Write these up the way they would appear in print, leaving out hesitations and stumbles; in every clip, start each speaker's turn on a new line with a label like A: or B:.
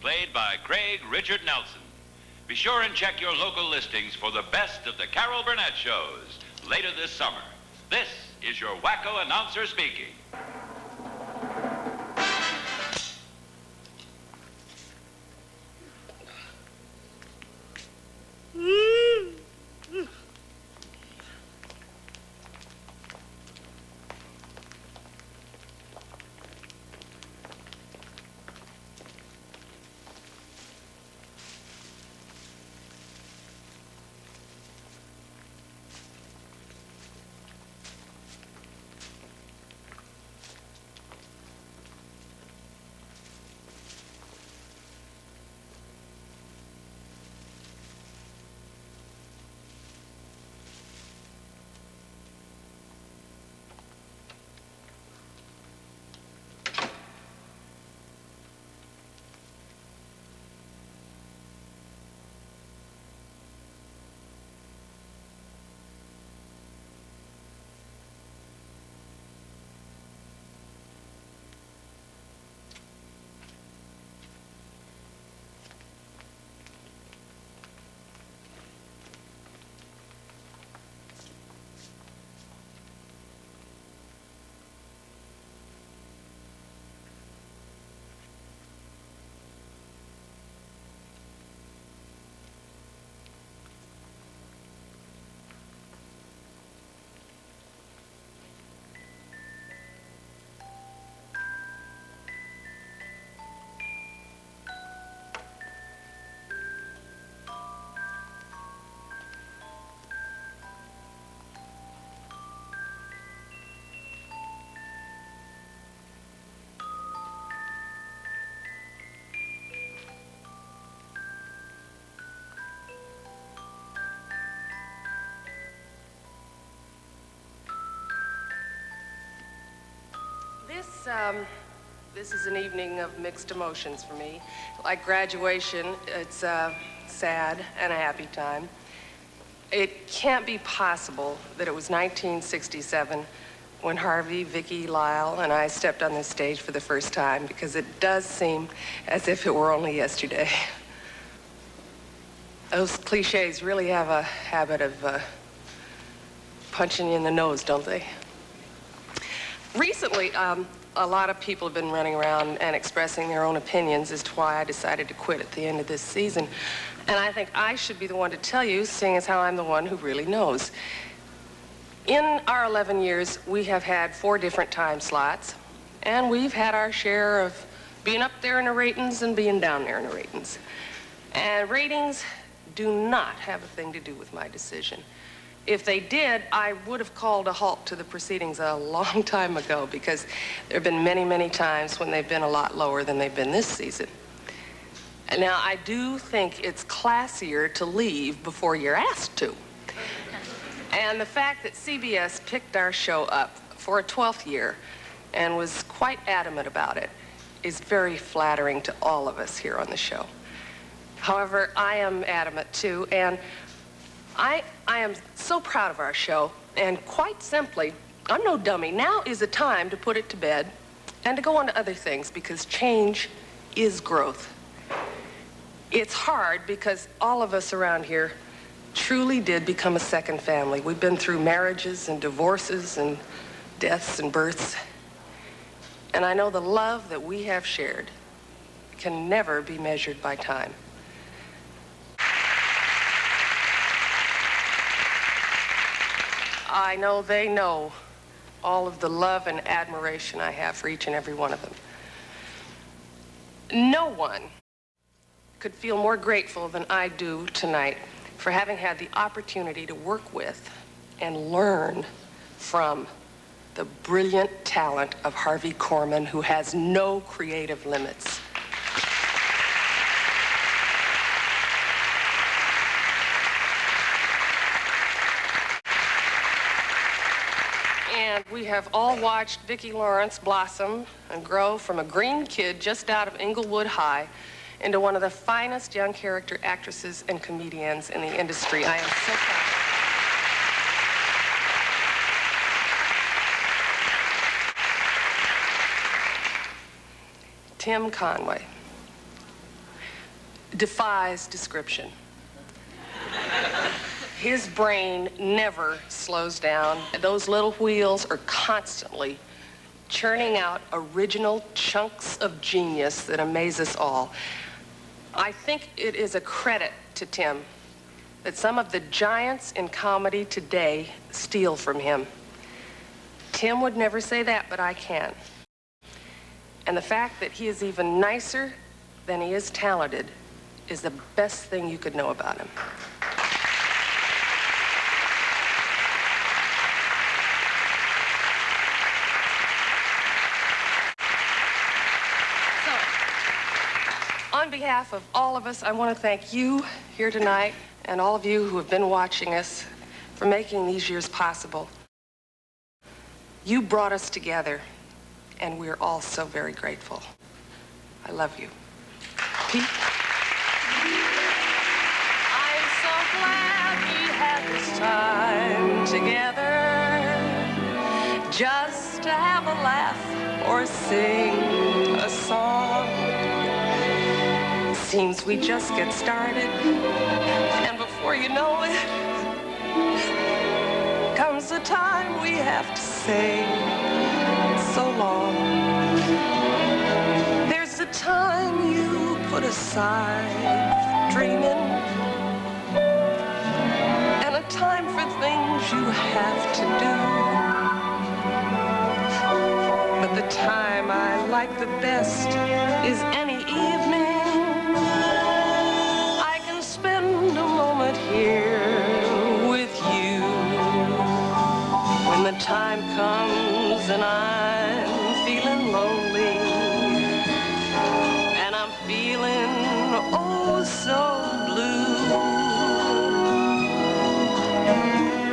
A: played by Craig Richard Nelson. Be sure and check your local listings for the best of the Carol Burnett shows later this summer. This is your wacko announcer speaking.
B: This is an evening of mixed emotions for me. Like graduation, it's a sad and a happy time. It can't be possible that it was 1967 when Harvey, Vicki, Lyle, and I stepped on this stage for the first time, because it does seem as if it were only yesterday. Those cliches really have a habit of punching you in the nose, don't they? Recently, a lot of people have been running around and expressing their own opinions as to why I decided to quit at the end of this season. And I think I should be the one to tell you, seeing as how I'm the one who really knows. In our 11 years, we have had 4 different time slots, and we've had our share of being up there in the ratings and being down there in the ratings. And ratings do not have a thing to do with my decision. If they did, I would have called a halt to the proceedings a long time ago, because there have been many, many times when they've been a lot lower than they've been this season. And now, I do think it's classier to leave before you're asked to. And the fact that CBS picked our show up for a 12th year and was quite adamant about it is very flattering to all of us here on the show. However, I am adamant too, and I am so proud of our show, and quite simply, I'm no dummy. Now is the time to put it to bed and to go on to other things, because change is growth. It's hard because all of us around here truly did become a second family. We've been through marriages and divorces and deaths and births. And I know the love that we have shared can never be measured by time. I know they know all of the love and admiration I have for each and every one of them. No one could feel more grateful than I do tonight for having had the opportunity to work with and learn from the brilliant talent of Harvey Korman, who has no creative limits. And we have all watched Vicki Lawrence blossom and grow from a green kid just out of Inglewood High into one of the finest young character actresses and comedians in the industry. I am so proud. Tim Conway. defies description. His brain never slows down. Those little wheels are constantly churning out original chunks of genius that amaze us all. I think it is a credit to Tim that some of the giants in comedy today steal from him. Tim would never say that, but I can. And the fact that he is even nicer than he is talented is the best thing you could know about him. So, on behalf of all of us, I want to thank you here tonight and all of you who have been watching us for making these years possible. You brought us together, and we're all so very grateful. I love you. Pete? I'm so glad we had this time together, just to have a laugh or sing a song. Seems we just get started, and before you know it, comes the time we have to say so long. There's the time you put aside dreaming, and a time for things you have to do. But the time I like the best is any evening I can spend a moment here with you. When the time comes and I'm feeling lonely, and I'm feeling oh so blue,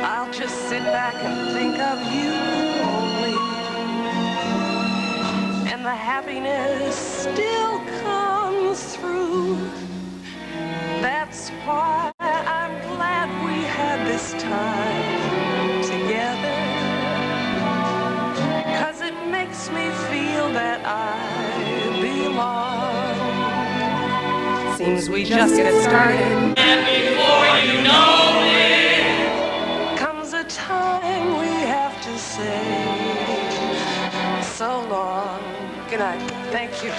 B: I'll just sit back and think of you only, and the happiness still comes through. That's why I'm glad we had this time together, 'cause it makes me feel that I belong. Seems we just get started, and before you know it, comes a time we have to say so long. Good night. Thank you.